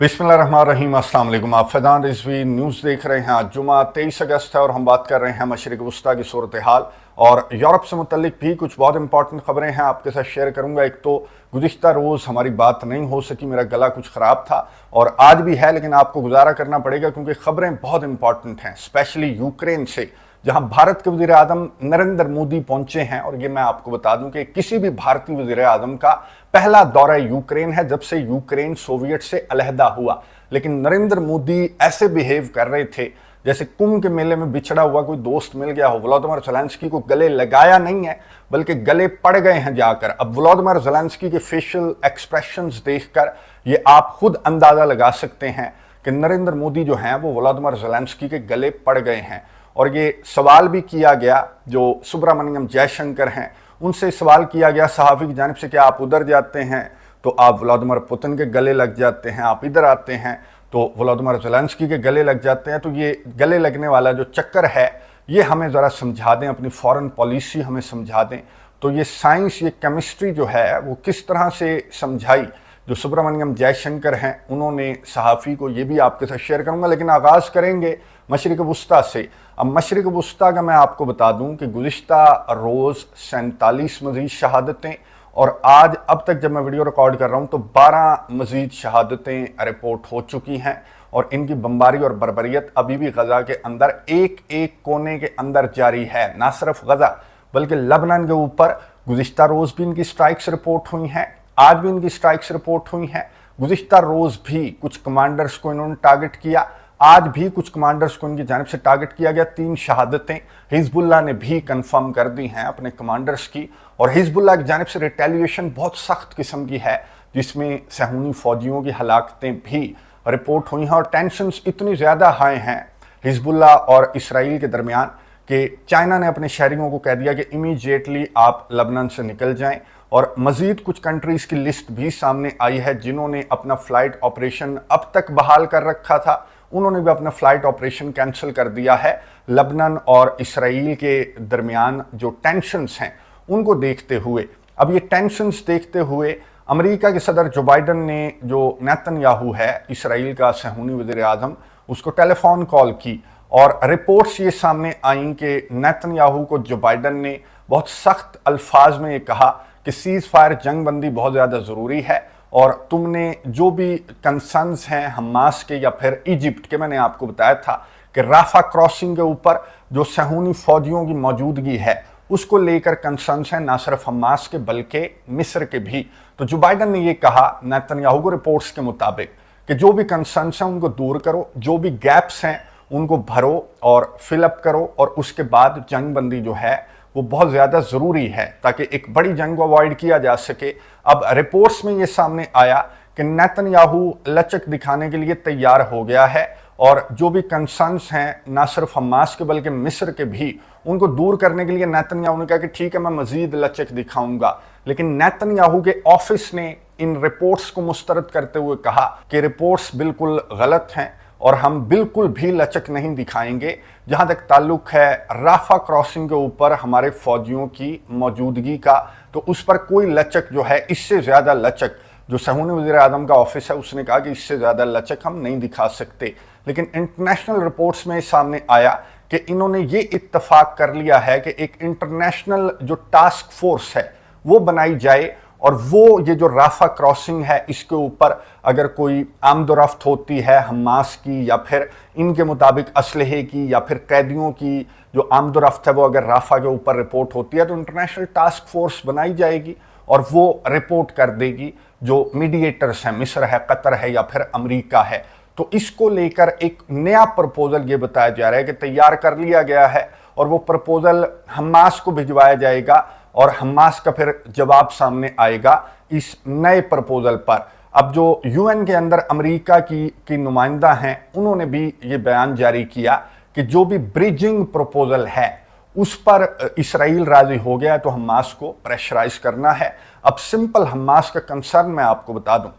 बिस्मिल्लाहिर्रहमानिर्रहीम, अस्सलाम वालेकुम। आप फैज़ान रिजवी न्यूज़ देख रहे हैं। आज जुमा 23 अगस्त है और हम बात कर रहे हैं मशरिक़ वस्ता की सूरत हाल और यूरोप से मुतल्लिक भी कुछ बहुत इंपॉर्टेंट खबरें हैं आपके साथ शेयर करूंगा। एक तो गुज़िश्ता रोज़ हमारी बात नहीं हो सकी, मेरा गला कुछ ख़राब था और आज भी है, लेकिन आपको गुजारा करना पड़ेगा क्योंकि खबरें बहुत इंपॉर्टेंट हैं, स्पेशली यूक्रेन से, जहां भारत के वज़ीर आज़म नरेंद्र मोदी पहुंचे हैं। और ये मैं आपको बता दूं कि किसी भी भारतीय वज़ीर आज़म का पहला दौरा यूक्रेन है जब से यूक्रेन सोवियत से अलहदा हुआ। लेकिन नरेंद्र मोदी ऐसे बिहेव कर रहे थे जैसे कुंभ के मेले में बिछड़ा हुआ कोई दोस्त मिल गया हो। वोलोदिमीर ज़ेलेंस्की को गले लगाया नहीं है बल्कि गले पड़ गए हैं जाकर। अब वोलोदिमीर ज़ेलेंस्की के फेशियल एक्सप्रेशंस देखकर ये आप खुद अंदाजा लगा सकते हैं कि नरेंद्र मोदी जो हैं वो वोलोदिमीर ज़ेलेंस्की के गले पड़ गए हैं। और ये सवाल भी किया गया, जो सुब्रमण्यम जयशंकर हैं उनसे सवाल किया गया सहाफ़ी की जानिब से कि आप उधर जाते हैं तो आप व्लादिमीर पुतिन के गले लग जाते हैं, आप इधर आते हैं तो व्लादिमीर ज़ेलेंस्की के गले लग जाते हैं। तो ये गले लगने वाला जो चक्कर है ये हमें ज़रा समझा दें, अपनी फॉरेन पॉलिसी हमें समझा दें। तो ये साइंस, ये केमिस्ट्री जो है वो किस तरह से समझाई जो सुब्रमण्यम जयशंकर हैं उन्होंने सहाफ़ी को, ये भी आपके साथ शेयर करूंगा। लेकिन आगाज़ करेंगे मशरिक़ वस्ता से। अब मशरिक़ वस्ता का मैं आपको बता दूं कि गुज़िश्ता रोज़ 47 मज़ीद शहादतें और आज अब तक जब मैं वीडियो रिकॉर्ड कर रहा हूं तो 12 मज़ीद शहादतें रिपोर्ट हो चुकी हैं। और इनकी बमबारी और बर्बरियत अभी भी गज़ा के अंदर एक एक कोने के अंदर जारी है। ना सिर्फ गज़ा बल्कि लबनान के ऊपर गुज़िश्ता रोज़ भी इनकी स्ट्राइक्स रिपोर्ट हुई हैं, आज भी इनकी स्ट्राइक्स रिपोर्ट हुई हैं। गुज़िश्ता रोज़ भी कुछ कमांडर्स को इन्होंने टारगेट किया, आज भी कुछ कमांडर्स को इनकी जानिब से टारगेट किया गया। 3 शहादतें हिजबुल्लाह ने भी कंफर्म कर दी हैं अपने कमांडर्स की। और हिजबुल्लाह की जानिब से रिटेलिएशन बहुत सख्त किस्म की है जिसमें सहूनी फौजियों की हलाकतें भी रिपोर्ट हुई हैं। और टेंशन्स इतनी ज़्यादा हाई हैं हिजबुल्लाह और इसराइल के दरमियान कि चाइना ने अपने शहरियों को कह दिया कि इमीडिएटली आप लबनान से निकल जाएं। और मज़ीद कुछ कंट्रीज़ की लिस्ट भी सामने आई है जिन्होंने अपना फ़्लाइट ऑपरेशन अब तक बहाल कर रखा था, उन्होंने भी अपना फ़्लाइट ऑपरेशन कैंसिल कर दिया है। लबनान और इसराइल के दरमियान जो टेंशन्स हैं उनको देखते हुए, अब ये टेंशन्स देखते हुए अमेरिका के सदर जो बाइडन ने, जो नेतन्याहू है इसराइल का सहूनी वज़ीर आज़म, उसको टेलीफोन कॉल की और रिपोर्ट्स ये सामने आईं कि नेतन्याहू को जो बाइडन ने बहुत सख्त अल्फाज में ये कहा कि सीज़ फायर, जंग बंदी बहुत ज़्यादा ज़रूरी है और तुमने जो भी कंसर्न्स हैं हमास के या फिर इजिप्ट के, मैंने आपको बताया था कि राफा क्रॉसिंग के ऊपर जो सहूनी फौजियों की मौजूदगी है उसको लेकर कंसर्न्स हैं, ना सिर्फ हमास के बल्कि मिस्र के भी। तो जो बाइडन ने ये कहा नेतन्याहू को रिपोर्ट्स के मुताबिक कि जो भी कंसर्न्स हैं उनको दूर करो, जो भी गैप्स हैं उनको भरो और फिलअप करो और उसके बाद जंग बंदी जो है वो बहुत ज़्यादा ज़रूरी है ताकि एक बड़ी जंग को अवॉइड किया जा सके। अब रिपोर्ट्स में ये सामने आया कि नेतन्याहू लचक दिखाने के लिए तैयार हो गया है और जो भी कंसर्न्स हैं ना सिर्फ हमास के बल्कि मिस्र के भी, उनको दूर करने के लिए नेतन्याहू ने कहा कि ठीक है मैं मज़ीद लचक दिखाऊंगा। लेकिन नेतन्याहू के ऑफिस ने इन रिपोर्ट्स को मुस्तरद करते हुए कहा कि रिपोर्ट्स बिल्कुल गलत हैं और हम बिल्कुल भी लचक नहीं दिखाएंगे। जहां तक ताल्लुक है राफा क्रॉसिंग के ऊपर हमारे फौजियों की मौजूदगी का, तो उस पर कोई लचक जो है, इससे ज़्यादा लचक, जो सहूनी वज़ीर आज़म का ऑफिस है उसने कहा कि इससे ज़्यादा लचक हम नहीं दिखा सकते। लेकिन इंटरनेशनल रिपोर्ट्स में सामने आया कि इन्होंने ये इत्तफाक कर लिया है कि एक इंटरनेशनल जो टास्क फोर्स है वो बनाई जाए और वो ये जो राफा क्रॉसिंग है इसके ऊपर अगर कोई आमदोरफ्त होती है हमास की या फिर इनके मुताबिक असलहे की या फिर कैदियों की जो आमदोरफ्त है वो अगर राफा के ऊपर रिपोर्ट होती है तो इंटरनेशनल टास्क फोर्स बनाई जाएगी और वो रिपोर्ट कर देगी। जो मीडिएटर्स हैं, मिस्र है, कतर है या फिर अमेरिका है, तो इसको लेकर एक नया प्रपोजल ये बताया जा रहा है कि तैयार कर लिया गया है और वो प्रपोजल हमास को भिजवाया जाएगा और हमास का फिर जवाब सामने आएगा इस नए प्रपोजल पर। अब जो यूएन के अंदर अमेरिका की नुमाइंदा हैं उन्होंने भी ये बयान जारी किया कि जो भी ब्रिजिंग प्रपोजल है उस पर इसराइल राजी हो गया तो हमास को प्रेशराइज करना है। अब सिंपल हमास का कंसर्न मैं आपको बता दूं,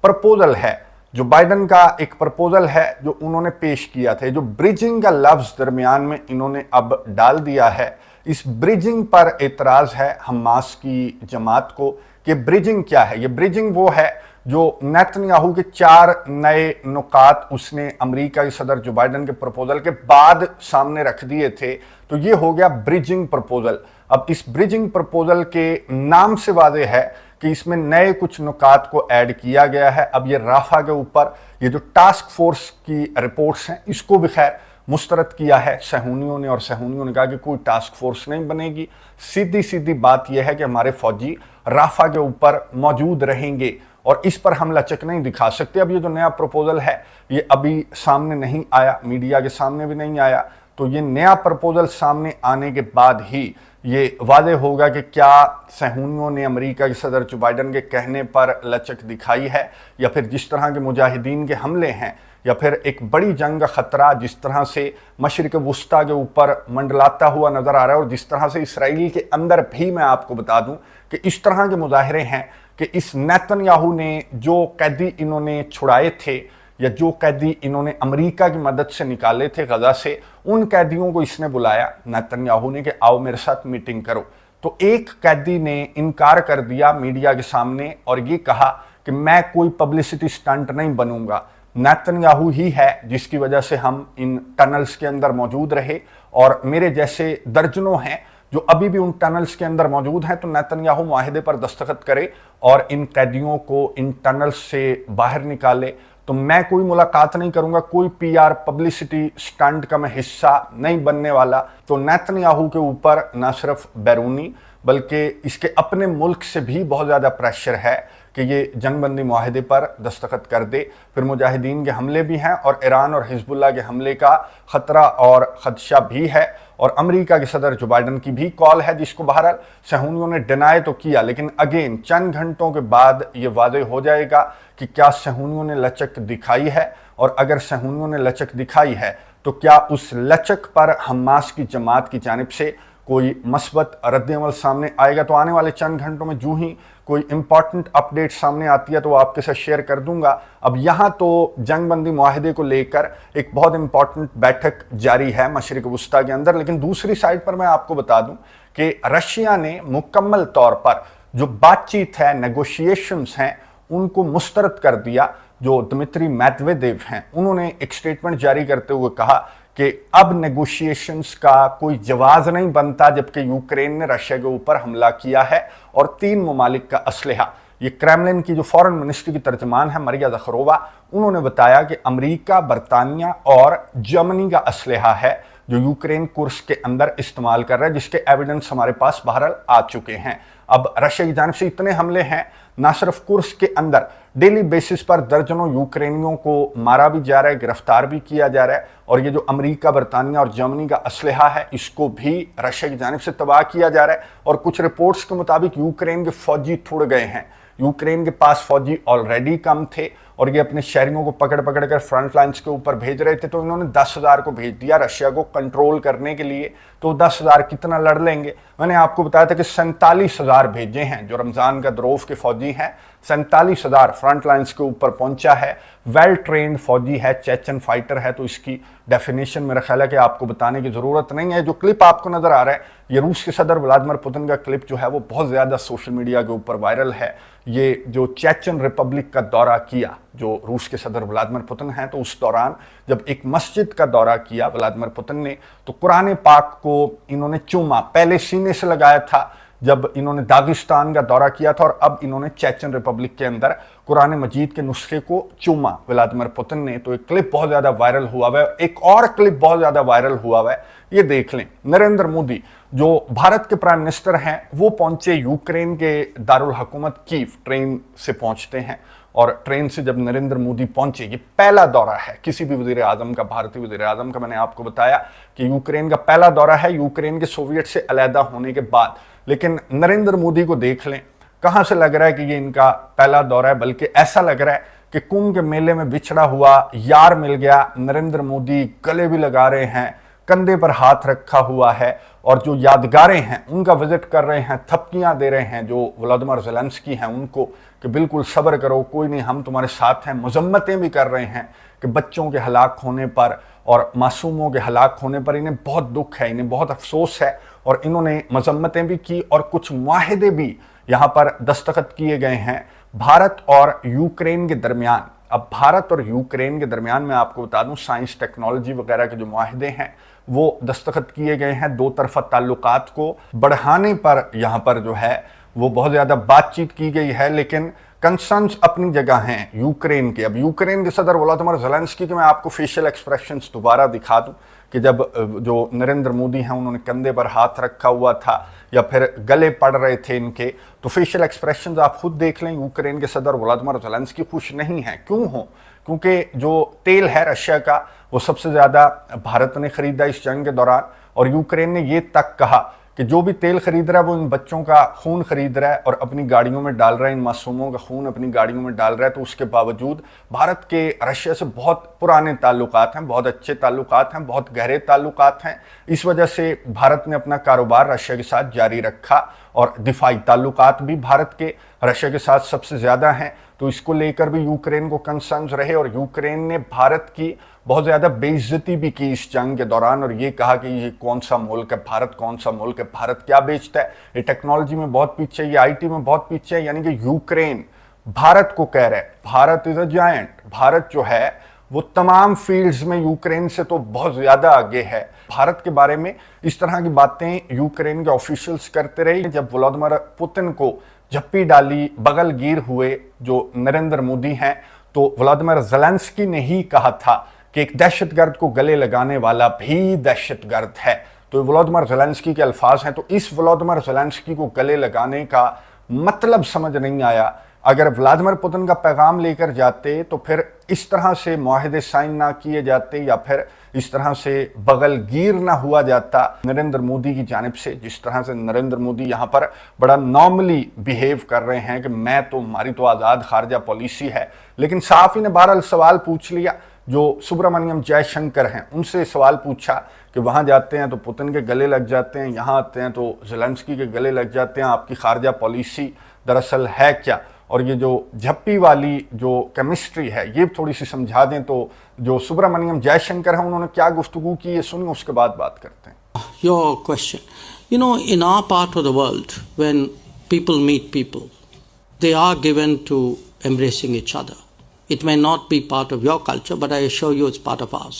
प्रपोजल है जो बाइडन का एक प्रपोजल है जो उन्होंने पेश किया था, जो ब्रिजिंग का लफ्ज दरमियान में इन्होंने अब डाल दिया है। इस ब्रिजिंग पर एतराज़ है हमास की जमात को कि ब्रिजिंग क्या है। ये ब्रिजिंग वो है जो नेतन्याहू के 4 नए नुकात उसने अमेरिका के सदर जो बाइडेन के प्रपोजल के बाद सामने रख दिए थे। तो ये हो गया ब्रिजिंग प्रपोजल। अब इस ब्रिजिंग प्रपोजल के नाम से वाज़ेह है कि इसमें नए कुछ नुकात को ऐड किया गया है। अब ये राफा के ऊपर ये जो टास्क फोर्स की रिपोर्ट्स हैं इसको भी खैर मुस्तरद किया है सहूनियों ने, और सहूनियों ने कहा कि कोई टास्क फोर्स नहीं बनेगी। सीधी सीधी बात यह है कि हमारे फौजी राफा के ऊपर मौजूद रहेंगे और इस पर हम लचक नहीं दिखा सकते। अब ये जो नया प्रपोजल है ये अभी सामने नहीं आया, मीडिया के सामने भी नहीं आया। तो ये नया प्रपोजल सामने आने के बाद ही ये वाज़ेह होगा कि क्या सहूनियों ने अमेरिका के सदर जो बाइडेन के कहने पर लचक दिखाई है, या फिर जिस तरह के मुजाहिदीन के हमले हैं, या फिर एक बड़ी जंग का ख़तरा जिस तरह से मशरिक़ वुस्ता के ऊपर मंडलाता हुआ नज़र आ रहा है, और जिस तरह से इसराइल के अंदर भी मैं आपको बता दूं कि इस तरह के मुजाहरे हैं कि इस नेतन्याहू ने जो कैदी इन्होंने छुड़ाए थे या जो कैदी इन्होंने अमेरिका की मदद से निकाले थे गजा से, उन कैदियों को इसने बुलाया नेतन्याहू ने कि आओ मेरे साथ मीटिंग करो। तो एक कैदी ने इनकार कर दिया मीडिया के सामने और ये कहा कि मैं कोई पब्लिसिटी स्टंट नहीं बनूंगा, नेतन्याहू ही है जिसकी वजह से हम इन टनल्स के अंदर मौजूद रहे, और मेरे जैसे दर्जनों हैं जो अभी भी उन टनल्स के अंदर मौजूद हैं। तो नेतन्याहू मुआहिदे पर दस्तखत करे और इन कैदियों को इन टनल्स से बाहर निकाले। तो मैं कोई मुलाकात नहीं करूंगा, कोई पीआर पब्लिसिटी स्टंट का मैं हिस्सा नहीं बनने वाला। तो नेतन्याहू के ऊपर न सिर्फ बैरूनी बल्कि इसके अपने मुल्क से भी बहुत ज़्यादा प्रेशर है कि ये जंगबंदी मुआहिदे पर दस्तखत कर दे। फिर मुजाहिदीन के हमले भी हैं और ईरान और हिजबुल्लाह के हमले का ख़तरा और ख़दशा भी है, और अमेरिका के सदर जो बाइडेन की भी कॉल है जिसको बहरहाल सहूनियों ने डिनाई तो किया, लेकिन अगेन चंद घंटों के बाद ये वाज़ेह हो जाएगा कि क्या सहूनियों ने लचक दिखाई है, और अगर सहूनियों ने लचक दिखाई है तो क्या उस लचक पर हमास की जमात की जानिब से कोई मस्बत रद्द-ए-अमल सामने आएगा। तो आने वाले चंद घंटों में जो ही कोई इंपॉर्टेंट अपडेट सामने आती है तो वो आपके साथ शेयर कर दूंगा। अब यहाँ तो जंगबंदी मुआहिदे को लेकर एक बहुत इंपॉर्टेंट बैठक जारी है मशरिक़ वुस्ता के अंदर, लेकिन दूसरी साइड पर मैं आपको बता दूं कि रशिया ने मुकम्मल तौर पर जो बातचीत है, नेगोशिएशंस हैं, उनको मुस्तरद कर दिया। जो दिमित्री मेदवेदेव हैं उन्होंने एक स्टेटमेंट जारी करते हुए कहा कि अब नेगोशिएशंस का कोई जवाज नहीं बनता, जबकि यूक्रेन ने रशिया के ऊपर हमला किया है और 3 ममालिक का असलहा। ये क्रेमलिन की जो फॉरेन मिनिस्ट्री की तर्जमान है मरिया ज़खरोवा, उन्होंने बताया कि अमेरिका, बरतानिया और जर्मनी का असलहा है जो यूक्रेन कुर्स के अंदर इस्तेमाल कर रहा है, जिसके एविडेंस हमारे पास बहरहाल आ चुके हैं। अब रशिया की जानिब से इतने हमले हैं, ना सिर्फ कुर्स के अंदर डेली बेसिस पर दर्जनों यूक्रेनियों को मारा भी जा रहा है, गिरफ्तार भी किया जा रहा है, और ये जो अमेरिका, बरतानिया और जर्मनी का असलहा है इसको भी रशिया की जानिब से तबाह किया जा रहा है। और कुछ रिपोर्ट्स के मुताबिक यूक्रेन के फौजी थुड़ गए हैं, यूक्रेन के पास फौजी ऑलरेडी कम थे और ये अपने शहरियों को पकड़ पकड़ कर फ्रंट लाइन्स के ऊपर भेज रहे थे। तो इन्होंने 10,000 को भेज दिया रशिया को कंट्रोल करने के लिए। तो 10,000 कितना लड़ लेंगे? मैंने आपको बताया था कि 47,000 भेजे हैं जो रमज़ान का द्रोफ के फौजी हैं। 47,000 फ्रंट लाइन्स के ऊपर पहुंचा है, वेल ट्रेंड फौजी है, चेचन फाइटर है। तो इसकी डेफिनेशन मेरा ख्याल है कि आपको बताने की ज़रूरत नहीं है। जो क्लिप आपको नज़र आ रहा है ये रूस के सदर व्लादिमीर पुतिन का क्लिप जो है वो बहुत ज़्यादा सोशल मीडिया के ऊपर वायरल है। ये जो चेचन रिपब्लिक का दौरा किया जो रूस के सदर व्लादिमीर पुतिन हैं, तो उस दौरान जब एक मस्जिद का दौरा किया व्लादिमीर पुतिन ने, तो कुरान पाक को इन्होंने चूमा, पहले सीने से लगाया था जब इन्होंने दागिस्तान का दौरा किया था, और अब इन्होंने चेचन रिपब्लिक के अंदर कुरान मजीद के नुस्खे को चूमा व्लादिमीर पुतिन ने। तो एक क्लिप बहुत ज़्यादा वायरल हुआ हुआ है। एक और क्लिप बहुत ज़्यादा वायरल हुआ हुआ है, ये देख लें। नरेंद्र मोदी जो भारत के प्राइम मिनिस्टर हैं वो पहुंचे यूक्रेन के दारुल हुकूमत कीव, ट्रेन से पहुंचते हैं, और ट्रेन से जब नरेंद्र मोदी पहुंचे, ये पहला दौरा है किसी भी वज़ीर आज़म का, भारतीय वज़ीर आज़म का। मैंने आपको बताया कि यूक्रेन का पहला दौरा है यूक्रेन के सोवियत से अलहदा होने के बाद। लेकिन नरेंद्र मोदी को देख लें, कहाँ से लग रहा है कि ये इनका पहला दौरा है, बल्कि ऐसा लग रहा है कि कुंभ के मेले में बिछड़ा हुआ यार मिल गया। नरेंद्र मोदी गले भी लगा रहे हैं, कंधे पर हाथ रखा हुआ है, और जो यादगारें हैं उनका विजिट कर रहे हैं, थपकियां दे रहे हैं जो व्लादिमीर ज़ेलेंस्की हैं उनको कि बिल्कुल सब्र करो, कोई नहीं, हम तुम्हारे साथ हैं। मजम्मतें भी कर रहे हैं कि बच्चों के हलाक होने पर और मासूमों के हलाक होने पर इन्हें बहुत दुख है, इन्हें बहुत अफसोस है, और इन्होंने मजम्मतें भी की और कुछ मुआहिदे भी यहाँ पर दस्तखत किए गए हैं। भारत और यूक्रेन के दरमियान, अब भारत और यूक्रेन के दरमियान मैं आपको बता दूं साइंस टेक्नोलॉजी वगैरह के जो मुआहदे हैं वो दस्तखत किए गए हैं। दो तरफा ताल्लुकात को बढ़ाने पर यहाँ पर जो है वो बहुत ज़्यादा बातचीत की गई है, लेकिन कंसर्न्स अपनी जगह हैं यूक्रेन के। अब यूक्रेन के सदर वोलोदिमीर ज़ेलेंस्की के मैं आपको फेशियल एक्सप्रेशंस दोबारा दिखा दूं कि जब जो नरेंद्र मोदी हैं उन्होंने कंधे पर हाथ रखा हुआ था या फिर गले पड़ रहे थे इनके, तो फेशियल एक्सप्रेशंस आप खुद देख लें। यूक्रेन के सदर वोलोदिमीर ज़ेलेंस्की खुश नहीं हैं। क्यों हो? क्योंकि जो तेल है रशिया का वो सबसे ज़्यादा भारत ने खरीदा इस जंग के दौरान, और यूक्रेन ने ये तक कहा कि जो भी तेल खरीद रहा है वो इन बच्चों का खून खरीद रहा है और अपनी गाड़ियों में डाल रहा है, इन मासूमों का खून अपनी गाड़ियों में डाल रहा है। तो उसके बावजूद भारत के रशिया से बहुत पुराने ताल्लुकात हैं, बहुत अच्छे ताल्लुकात हैं, बहुत गहरे ताल्लुकात हैं। इस वजह से भारत ने अपना कारोबार रशिया के साथ जारी रखा और दिफाई ताल्लुकात भी भारत के रशिया के साथ सबसे ज़्यादा हैं। तो इसको लेकर भी यूक्रेन को कंसर्न्स रहे और यूक्रेन ने भारत की बहुत ज़्यादा बेइज्जती भी की इस जंग के दौरान, और ये कहा कि ये कौन सा मुल्क है भारत, कौन सा मुल्क है भारत, क्या बेचता है, ये टेक्नोलॉजी में बहुत पीछे, ये आईटी में बहुत पीछे है। यानी कि यूक्रेन भारत को कह रहा है Bharat is a giant, Bharat जो है वो तमाम फील्ड्स में यूक्रेन से तो बहुत ज़्यादा आगे है। भारत के बारे में इस तरह की बातें यूक्रेन के ऑफिशियल्स करते रहे। जब व्लादिमीर पुतिन को झप्पी डाली, बगल गिर हुए जो नरेंद्र मोदी हैं, तो व्लादिमीर ज़ेलेंस्की ने ही कहा था कि एक दहशतगर्द को गले लगाने वाला भी दहशतगर्द है। तो व्लादिमीर ज़ेलेंस्की के अल्फाज हैं। तो इस व्लादिमीर ज़ेलेंस्की को गले लगाने का मतलब समझ नहीं आया। अगर व्लादिमीर पुतिन का पैगाम लेकर जाते तो फिर इस तरह से मुआहदे साइन ना किए जाते या फिर इस तरह से बगल गिर ना हुआ जाता नरेंद्र मोदी की जानिब से। जिस तरह से नरेंद्र मोदी यहाँ पर बड़ा नॉर्मली बिहेव कर रहे हैं कि मैं तो, हमारी तो आज़ाद खारजा पॉलिसी है, लेकिन साफ ही ने बहरहाल सवाल पूछ लिया। जो सुब्रमण्यम जयशंकर हैं उनसे सवाल पूछा कि वहाँ जाते हैं तो पुतिन के गले लग जाते हैं, यहाँ आते हैं तो ज़ेलेंस्की के गले लग जाते हैं, आपकी खारजा पॉलिसी दरअसल है क्या? और ये जो झप्पी वाली जो केमिस्ट्री है ये थोड़ी सी समझा दें। तो जो सुब्रमण्यम जयशंकर हैं उन्होंने क्या गुफ्तगू की, ये सुनिए, उसके बाद बात करते हैं। Your question. You know, in our part of the world, when people meet people, they are given to embracing each other. It may not be part of your culture, but I assure you it's part of ours.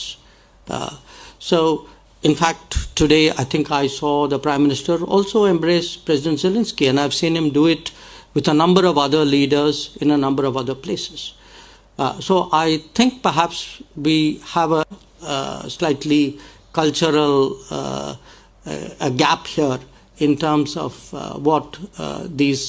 So, in fact, today I think I saw the Prime Minister also embrace President Zelensky, and I've seen him do it with a number of other leaders in a number of other places. So I think perhaps we have a slightly cultural a gap here in terms of what these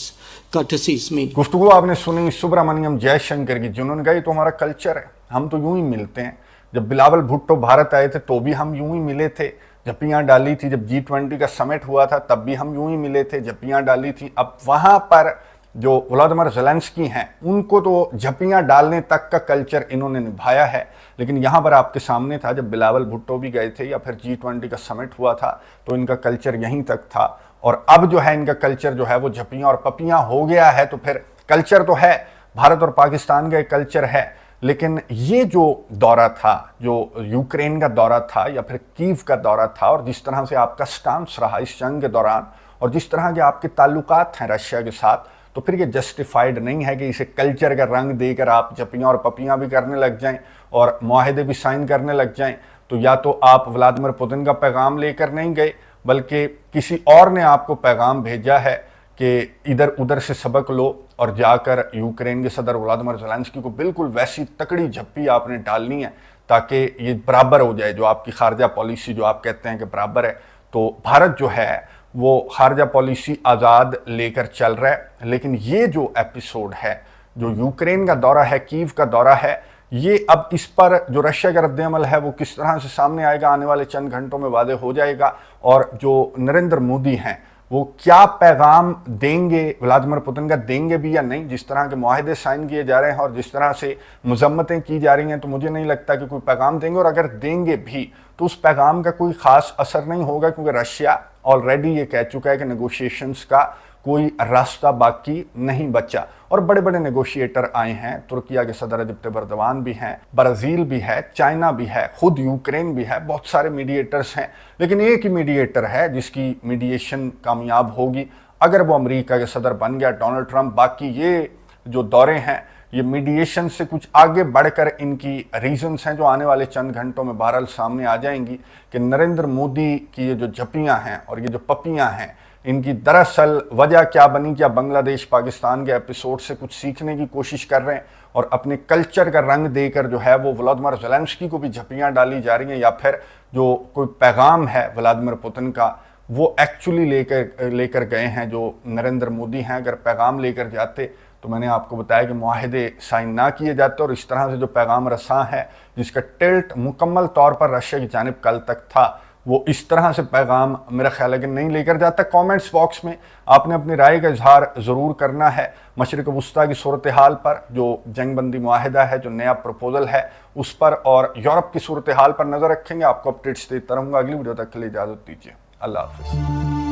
courtesies mean. गुफ्तगू आपने सुनी सुब्रमण्यम जयशंकर की, जिन्होंने कहा ये तो हमारा culture है, हम तो यूं ही मिलते हैं। जब बिलावल भुट्टो भारत आए थे तो भी हम यूं ही मिले थे, झप्पियाँ डाली थी। जब G20 का समिट हुआ था तब भी हम यूं ही मिले थे, झप्पियाँ डाली थी। अब वहाँ पर जो व्लादिमीर ज़ेलेंस्की हैं उनको तो झप्पियाँ डालने तक का कल्चर इन्होंने निभाया है, लेकिन यहाँ पर आपके सामने था जब बिलावल भुट्टो भी गए थे या फिर G20 का समिट हुआ था तो इनका कल्चर यहीं तक था। और अब जो है इनका कल्चर जो है वो झप्पियाँ और पपियाँ हो गया है। तो फिर कल्चर तो है, भारत और पाकिस्तान का एक कल्चर है, लेकिन ये जो दौरा था, जो यूक्रेन का दौरा था या फिर कीव का दौरा था, और जिस तरह से आपका स्टांस रहा इस जंग के दौरान और जिस तरह के आपके ताल्लुकात हैं रशिया के साथ, तो फिर ये जस्टिफाइड नहीं है कि इसे कल्चर का रंग देकर आप झप्पियाँ और पपियाँ भी करने लग जाएं और मुआहदे भी साइन करने लग जाएं। तो या तो आप व्लादिमीर पुतिन का पैगाम लेकर नहीं गए, बल्कि किसी और ने आपको पैगाम भेजा है कि इधर उधर से सबक लो और जाकर यूक्रेन के सदर व्लादिमीर ज़ेलेंस्की को बिल्कुल वैसी तकड़ी झप्पी आपने डालनी है ताकि ये बराबर हो जाए, जो आपकी खारजा पॉलिसी जो आप कहते हैं कि बराबर है। तो भारत जो है वो खारजा पॉलिसी आज़ाद लेकर चल रहा है, लेकिन ये जो एपिसोड है, जो यूक्रेन का दौरा है, कीव का दौरा है, ये अब इस पर जो रशिया का रद्द-ए-अमल है वो किस तरह से सामने आएगा आने वाले चंद घंटों में वादे हो जाएगा। और जो नरेंद्र मोदी हैं वो क्या पैगाम देंगे, व्लादिमीर पुतिन का देंगे भी या नहीं। जिस तरह के मुआहदे साइन किए जा रहे हैं और जिस तरह से मजम्मतें की जा रही हैं, तो मुझे नहीं लगता कि कोई पैगाम देंगे, और अगर देंगे भी तो उस पैगाम का कोई ख़ास असर नहीं होगा, क्योंकि रशिया ऑलरेडी ये कह चुका है कि नेगोशिएशंस का कोई रास्ता बाकी नहीं बचा। और बड़े बड़े नेगोशिएटर आए हैं, तुर्किया के सदर रजब तैयब एर्दोगान भी हैं, ब्राज़ील भी है, चाइना भी है, खुद यूक्रेन भी है, बहुत सारे मीडिएटर्स हैं, लेकिन एक ही मीडिएटर है जिसकी मीडिएशन कामयाब होगी। अगर वो अमेरिका के सदर बन गया, डोनाल्ड ट्रंप। बाकी ये جو دورے ہیں یہ میڈیشن سے کچھ آگے بڑھ کر ان کی ریزنز ہیں جو آنے والے چند گھنٹوں میں بہرحال سامنے آ جائیں گی کہ نریندر مودی کی یہ جو جھپیاں ہیں اور یہ جو پپیاں ہیں ان کی دراصل وجہ کیا بنی. کیا بنگلہ دیش پاکستان کے ایپیسوڈ سے کچھ سیکھنے کی کوشش کر رہے ہیں اور اپنے کلچر کا رنگ دے کر جو ہے وہ ولادیمیر زیلنسکی کو بھی جھپیاں ڈالی جا رہی ہیں, یا پھر جو کوئی پیغام ہے ولادیمیر پوتن کا وہ ایکچولی لے کر گئے ہیں جو نریندر مودی ہیں. اگر پیغام لے کر جاتے تو میں نے آپ کو بتایا کہ معاہدے سائن نہ کیے جاتے, اور اس طرح سے جو پیغام رساں ہے جس کا ٹلٹ مکمل طور پر رشیا کی جانب کل تک تھا وہ اس طرح سے پیغام میرا خیال ہے کہ نہیں لے کر جاتا. کامنٹس باکس میں آپ نے اپنی رائے کا اظہار ضرور کرنا ہے مشرق وسطیٰ کی صورتحال پر, جو جنگ بندی معاہدہ ہے, جو نیا پروپوزل ہے اس پر, اور یورپ کی صورتحال پر نظر رکھیں گے. آپ کو اپڈیٹس دیتا رہوں گا. اگلی ویڈیو تک کے لیے اجازت دیجیے. اللہ حافظ.